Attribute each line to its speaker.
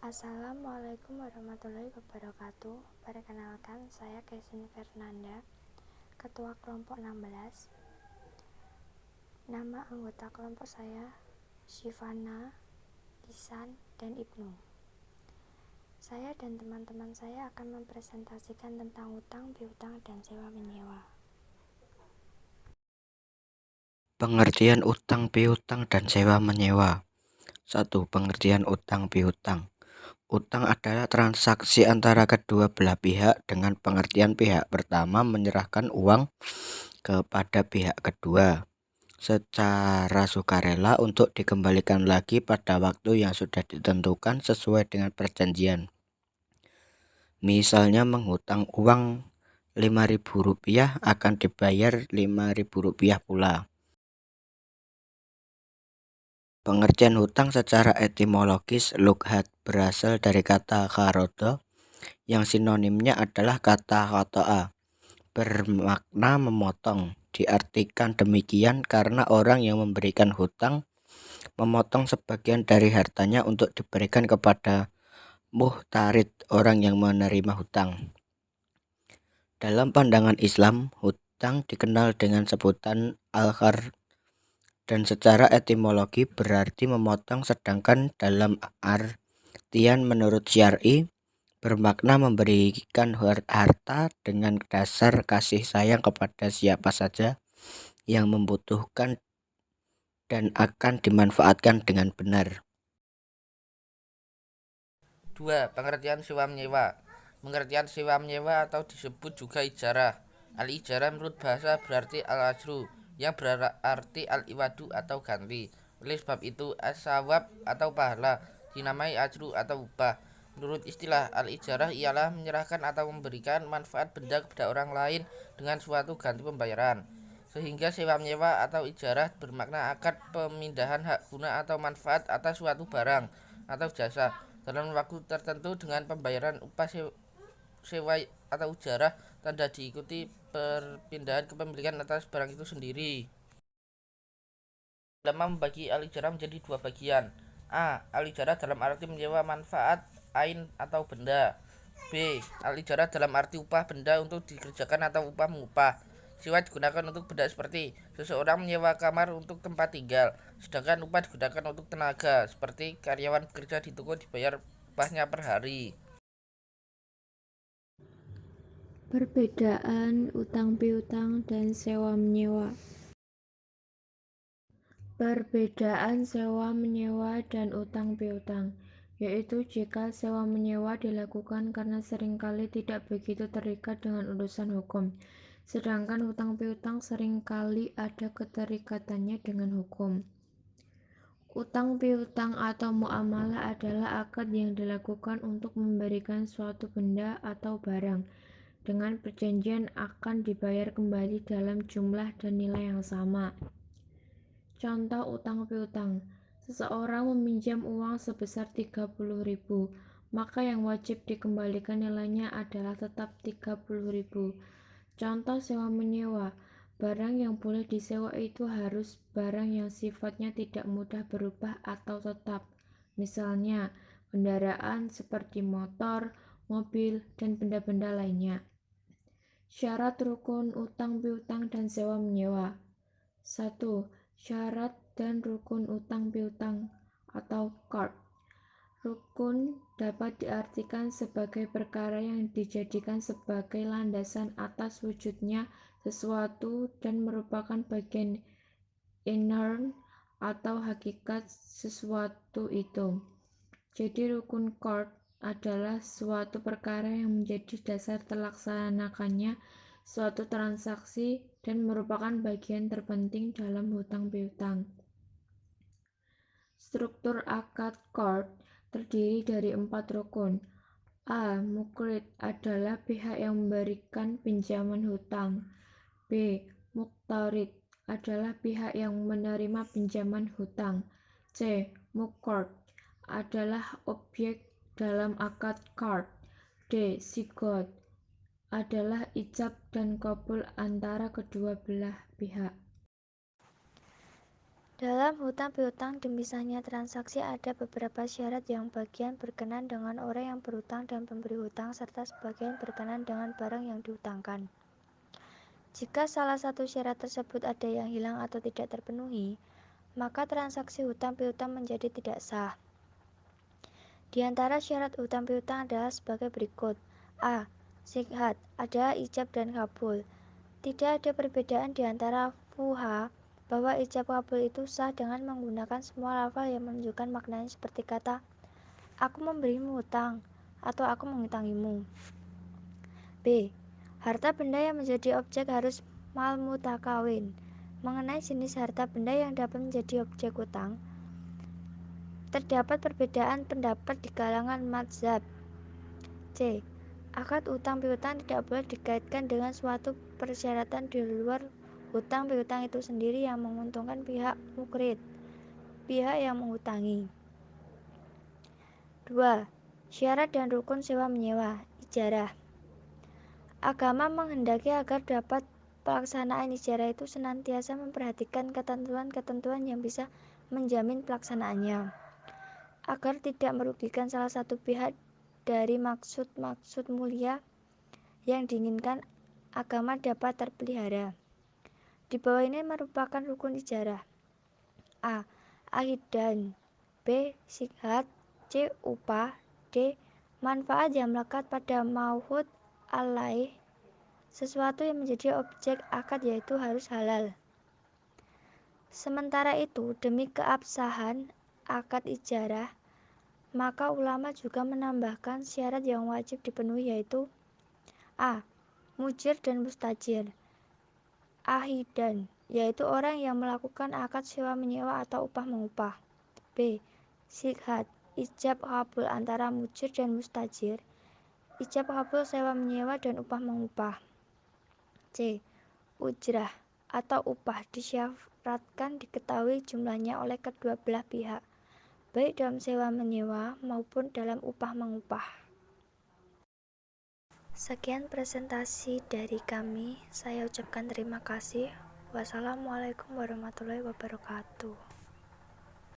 Speaker 1: Assalamualaikum warahmatullahi wabarakatuh. Perkenalkan, saya Kesin Fernanda, Ketua Kelompok 16. Nama anggota kelompok saya Syifana, Lisan, dan Ibnu. Saya dan teman-teman saya akan mempresentasikan tentang utang, piutang, dan sewa-menyewa.
Speaker 2: Pengertian utang piutang dan sewa menyewa. 1. Pengertian utang piutang. Utang adalah transaksi antara kedua belah pihak dengan pengertian pihak pertama menyerahkan uang kepada pihak kedua secara sukarela untuk dikembalikan lagi pada waktu yang sudah ditentukan sesuai dengan perjanjian. Misalnya menghutang uang Rp5.000 akan dibayar Rp5.000 pula. Pengertian hutang secara etimologis lughat berasal dari kata kharodo yang sinonimnya adalah kata khotoa, bermakna memotong. Diartikan demikian karena orang yang memberikan hutang memotong sebagian dari hartanya untuk diberikan kepada muhtarid, orang yang menerima hutang. Dalam pandangan Islam, hutang dikenal dengan sebutan al-qard dan secara etimologi berarti memotong, sedangkan dalam artian menurut syar'i bermakna memberikan harta dengan dasar kasih sayang kepada siapa saja yang membutuhkan dan akan dimanfaatkan dengan benar.
Speaker 3: 2. Pengertian sewa menyewa. Pengertian sewa menyewa atau disebut juga ijarah. Al-ijarah menurut bahasa berarti al-ajru, yang berarti al-iwadu atau ganti. Oleh sebab itu, as-sawab atau pahala dinamai ajru atau upah. Menurut istilah, al-ijarah ialah menyerahkan atau memberikan manfaat benda kepada orang lain dengan suatu ganti pembayaran. Sehingga sewa menyewa atau ijarah bermakna akad pemindahan hak guna atau manfaat atas suatu barang atau jasa dalam waktu tertentu dengan pembayaran upah sewa atau ijarah tanda diikuti perpindahan kepemilikan atas barang itu sendiri. Ulama membagi al-ijarah menjadi dua bagian. A. Al-ijarah dalam arti menyewa manfaat ain atau benda. B. Al-ijarah dalam arti upah benda untuk dikerjakan atau upah mengupah. Sewa digunakan untuk benda seperti seseorang menyewa kamar untuk tempat tinggal, sedangkan upah digunakan untuk tenaga, seperti karyawan bekerja di toko dibayar upahnya per hari.
Speaker 4: Perbedaan utang piutang dan sewa menyewa. Perbedaan sewa menyewa dan utang piutang, yaitu jika sewa menyewa dilakukan karena seringkali tidak begitu terikat dengan urusan hukum, sedangkan utang piutang seringkali ada keterikatannya dengan hukum. Utang piutang atau muamalah adalah akad yang dilakukan untuk memberikan suatu benda atau barang dengan perjanjian akan dibayar kembali dalam jumlah dan nilai yang sama. Contoh utang piutang, seseorang meminjam uang sebesar 30.000, maka yang wajib dikembalikan nilainya adalah tetap 30.000. Contoh sewa menyewa, barang yang boleh disewa itu harus barang yang sifatnya tidak mudah berubah atau tetap, misalnya kendaraan seperti motor, mobil, dan benda-benda lainnya. Syarat rukun utang piutang dan sewa menyewa. 1. Syarat dan rukun utang piutang atau qard. Rukun dapat diartikan sebagai perkara yang dijadikan sebagai landasan atas wujudnya sesuatu dan merupakan bagian inherent atau hakikat sesuatu itu. Jadi rukun qard adalah suatu perkara yang menjadi dasar terlaksanakannya suatu transaksi dan merupakan bagian terpenting dalam hutang piutang. Struktur akad qard terdiri dari 4 rukun. A. Muqrid adalah pihak yang memberikan pinjaman hutang. B. Muqtarid adalah pihak yang menerima pinjaman hutang. C. Muqard adalah objek dalam akad qard. D. Sigot adalah ijab dan qabul antara kedua belah pihak.
Speaker 1: Dalam hutang piutang demi sahnya transaksi ada beberapa syarat yang bagian berkenan dengan orang yang berhutang dan pemberi hutang serta sebagian berkenan dengan barang yang dihutangkan. Jika salah satu syarat tersebut ada yang hilang atau tidak terpenuhi, maka transaksi hutang piutang menjadi tidak sah. Di antara syarat hutang piutang adalah sebagai berikut. A. Sihat adalah ijab dan kabul. Tidak ada perbedaan di antara fuqaha bahwa ijab kabul itu sah dengan menggunakan semua lafal yang menunjukkan maknanya seperti kata aku memberimu hutang atau aku mengutangimu. B. Harta benda yang menjadi objek harus mal mutakawin. Mengenai jenis harta benda yang dapat menjadi objek hutang, terdapat perbedaan pendapat di kalangan mazhab. C. Akad hutang piutang tidak boleh dikaitkan dengan suatu persyaratan di luar hutang piutang itu sendiri yang menguntungkan pihak mukrid, pihak yang menghutangi. 2. Syarat dan rukun sewa menyewa, ijarah. Agama menghendaki agar dapat pelaksanaan ijarah itu senantiasa memperhatikan ketentuan-ketentuan yang bisa menjamin pelaksanaannya, agar tidak merugikan salah satu pihak dari maksud-maksud mulia yang diinginkan agama dapat terpelihara. Di bawah ini merupakan rukun ijarah. A. Aidan. B. Sihat. C. Upah. D. Manfaat yang melekat pada mauhud alaih. Sesuatu yang menjadi objek akad yaitu harus halal. Sementara itu, demi keabsahan akad ijarah, maka ulama juga menambahkan syarat yang wajib dipenuhi yaitu A. Mujir dan mustajir. Ahidan, yaitu orang yang melakukan akad sewa menyewa atau upah mengupah. B. Sihat, ijab kabul antara mujir dan mustajir. Ijab kabul sewa menyewa dan upah mengupah. C. Ujrah atau upah disyaratkan diketahui jumlahnya oleh kedua belah pihak, baik dalam sewa menyewa maupun dalam upah mengupah. Sekian presentasi dari kami. Saya ucapkan terima kasih. Wassalamualaikum warahmatullahi wabarakatuh.